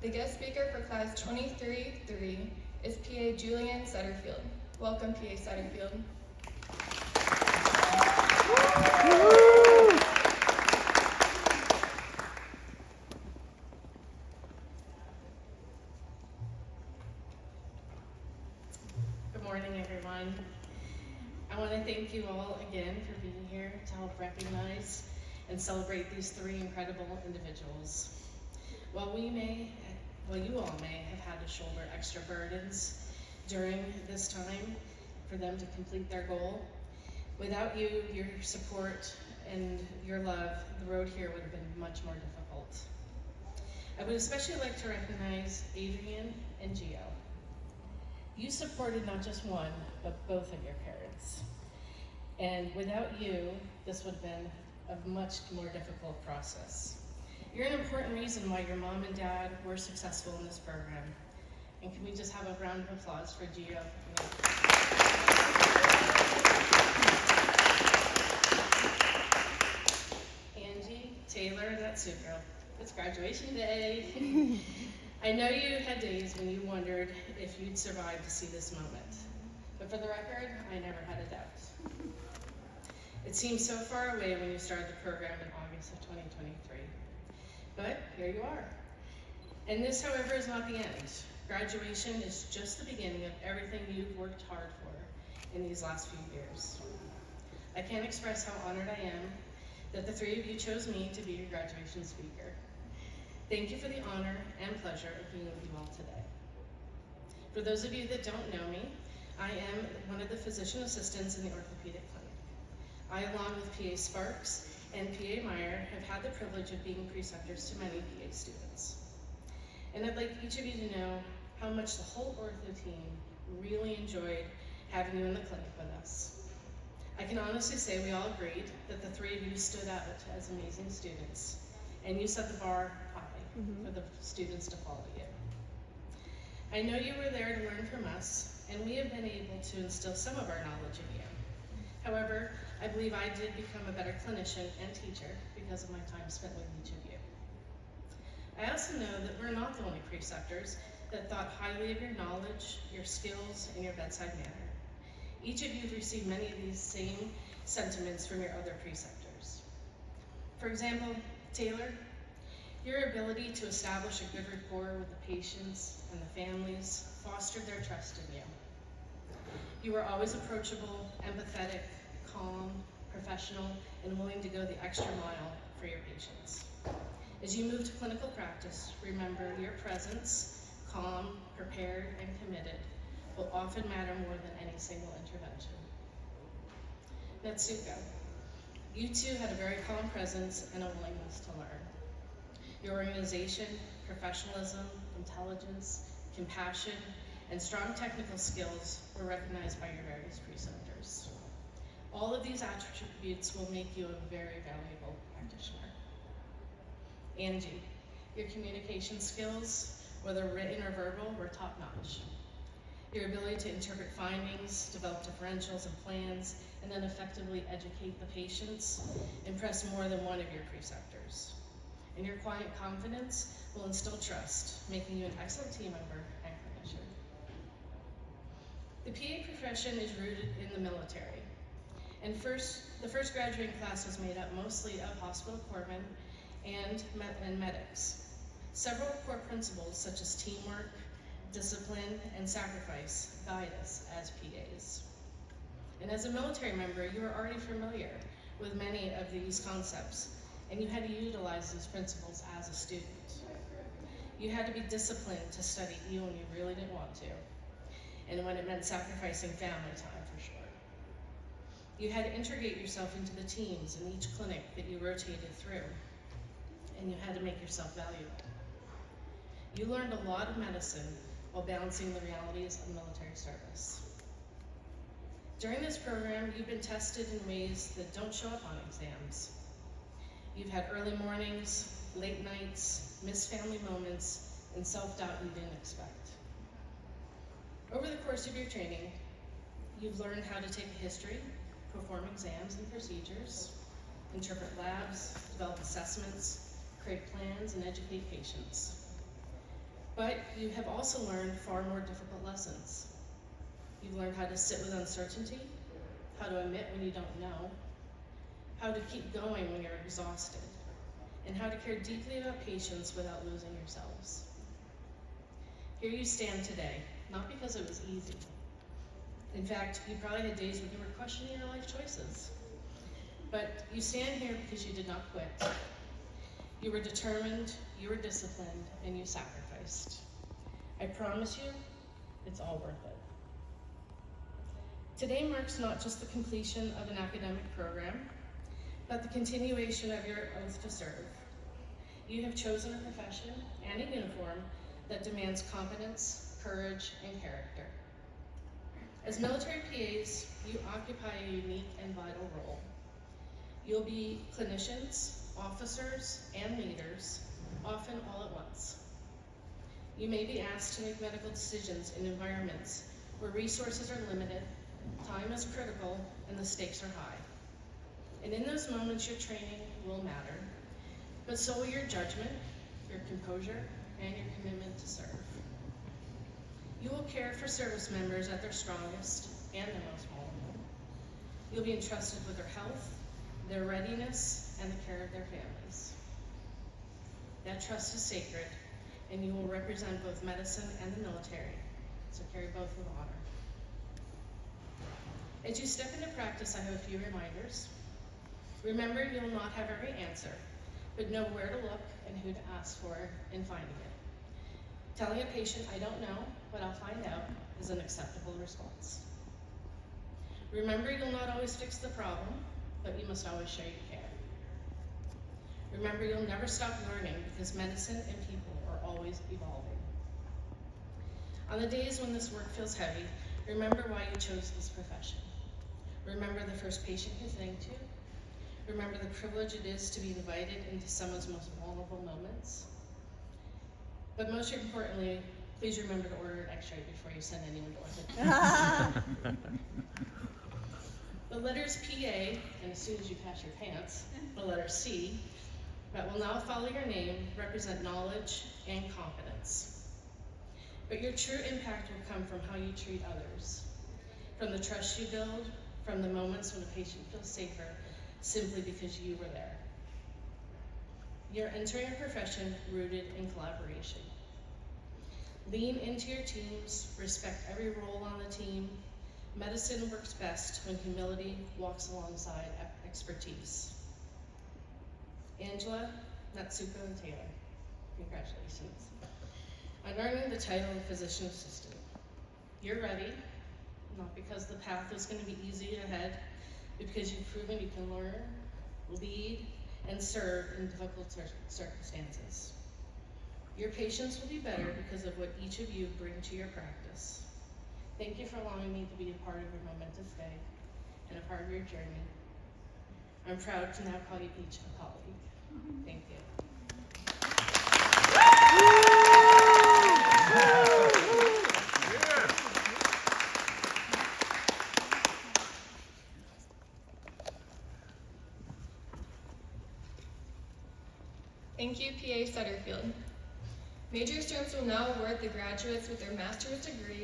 The guest speaker for class 23-3 is PA Juliann Sutterfield. Welcome, PA Sutterfield. Good morning, everyone. I want to thank you all again for being here to help recognize and celebrate these three incredible individuals. While you all may have had to shoulder extra burdens during this time for them to complete their goal, without you, your support, and your love, the road here would have been much more difficult. I would especially like to recognize Eglin MDG. You supported not just one, but both of your parents. And without you, this would have been a much more difficult process. You're an important reason why your mom and dad were successful in this program. And can we just have a round of applause for Gio? Angie, Taylor, and Natsuko. It's graduation day. I know you had days when you wondered if you'd survive to see this moment. But for the record, I never had a doubt. It seemed so far away when you started the program in August of 2023. But here you are. And this, however, is not the end. Graduation is just the beginning of everything you've worked hard for in these last few years. I can't express how honored I am that the three of you chose me to be your graduation speaker. Thank you for the honor and pleasure of being with you all today. For those of you that don't know me, I am one of the physician assistants in the orthopedic clinic. I, along with PA Sparks and PA Meyer, have had the privilege of being preceptors to many PA students. And I'd like each of you to know how much the whole ortho team really enjoyed having you in the clinic with us. I can honestly say we all agreed that the three of you stood out as amazing students, and you set the bar high for the students to follow you. I know you were there to learn from us, and we have been able to instill some of our knowledge in you. However, I believe I did become a better clinician and teacher because of my time spent with each of you. I also know that we're not the only preceptors that thought highly of your knowledge, your skills, and your bedside manner. Each of you have received many of these same sentiments from your other preceptors. For example, Taylor, your ability to establish a good rapport with the patients and the families fostered their trust in you. You were always approachable, empathetic, calm, professional, and willing to go the extra mile for your patients. As you move to clinical practice, remember your presence, calm, prepared, and committed, will often matter more than any single intervention. Natsuko, you too had a very calm presence and a willingness to learn. Your organization, professionalism, intelligence, compassion, and strong technical skills were recognized by your various preceptors. All of these attributes will make you a very valuable practitioner. Angie, your communication skills, whether written or verbal, were top-notch. Your ability to interpret findings, develop differentials and plans, and then effectively educate the patients impressed more than one of your preceptors. And your quiet confidence will instill trust, making you an excellent team member and clinician. The PA profession is rooted in the military. And the first graduating class was made up mostly of hospital corpsmen and medics. Several core principles such as teamwork, discipline, and sacrifice guide us as PAs. And as a military member, you are already familiar with many of these concepts, and you had to utilize these principles as a student. You had to be disciplined to study even when you really didn't want to, and when it meant sacrificing family time for sure. You had to integrate yourself into the teams in each clinic that you rotated through, and you had to make yourself valuable. You learned a lot of medicine while balancing the realities of military service. During this program, you've been tested in ways that don't show up on exams. You've had early mornings, late nights, missed family moments, and self-doubt you didn't expect. Over the course of your training, you've learned how to take a history, perform exams and procedures, interpret labs, develop assessments, create plans, and educate patients. But you have also learned far more difficult lessons. You've learned how to sit with uncertainty, how to admit when you don't know, how to keep going when you're exhausted, and how to care deeply about patients without losing yourselves. Here you stand today, not because it was easy. In fact, you probably had days when you were questioning your life choices. But you stand here because you did not quit. You were determined, you were disciplined, and you sacrificed. I promise you, it's all worth it. Today marks not just the completion of an academic program, but the continuation of your oath to serve. You have chosen a profession and a uniform that demands competence, courage, and character. As military PAs, you occupy a unique and vital role. You'll be clinicians, officers, and leaders, often all at once. You may be asked to make medical decisions in environments where resources are limited, time is critical, and the stakes are high. And in those moments, your training will matter, but so will your judgment, your composure, and your commitment to serve. You will care for service members at their strongest and their most vulnerable. You'll be entrusted with their health, their readiness, and the care of their families. That trust is sacred, and you will represent both medicine and the military, so carry both with honor. As you step into practice, I have a few reminders. Remember, you'll not have every answer, but know where to look and who to ask for in finding it. Telling a patient, I don't know, but I'll find out, is an acceptable response. Remember, you'll not always fix the problem, but you must always show you care. Remember, you'll never stop learning because medicine and people are always evolving. On the days when this work feels heavy, remember why you chose this profession. Remember the first patient you're sitting to. Remember the privilege it is to be invited into someone's most vulnerable moments. But most importantly, please remember to order an X-ray before you send anyone to ortho. The letters PA, and as soon as you pass your pants, the letter C, that will now follow your name, represent knowledge and competence. But your true impact will come from how you treat others, from the trust you build, from the moments when a patient feels safer simply because you were there. You're entering a profession rooted in collaboration. Lean into your teams, respect every role on the team. Medicine works best when humility walks alongside expertise. Angela, Natsuko, and Taylor, congratulations on earning the title of physician assistant. You're ready, not because the path is going to be easy ahead, but because you've proven you can learn, lead, and serve in difficult circumstances. Your patients will be better because of what each of you bring to your practice. Thank you for allowing me to be a part of your momentous day and a part of your journey. I'm proud to now call you each a colleague. Thank you. Thank you, PA Sutterfield. Major students will now award the graduates with their master's degree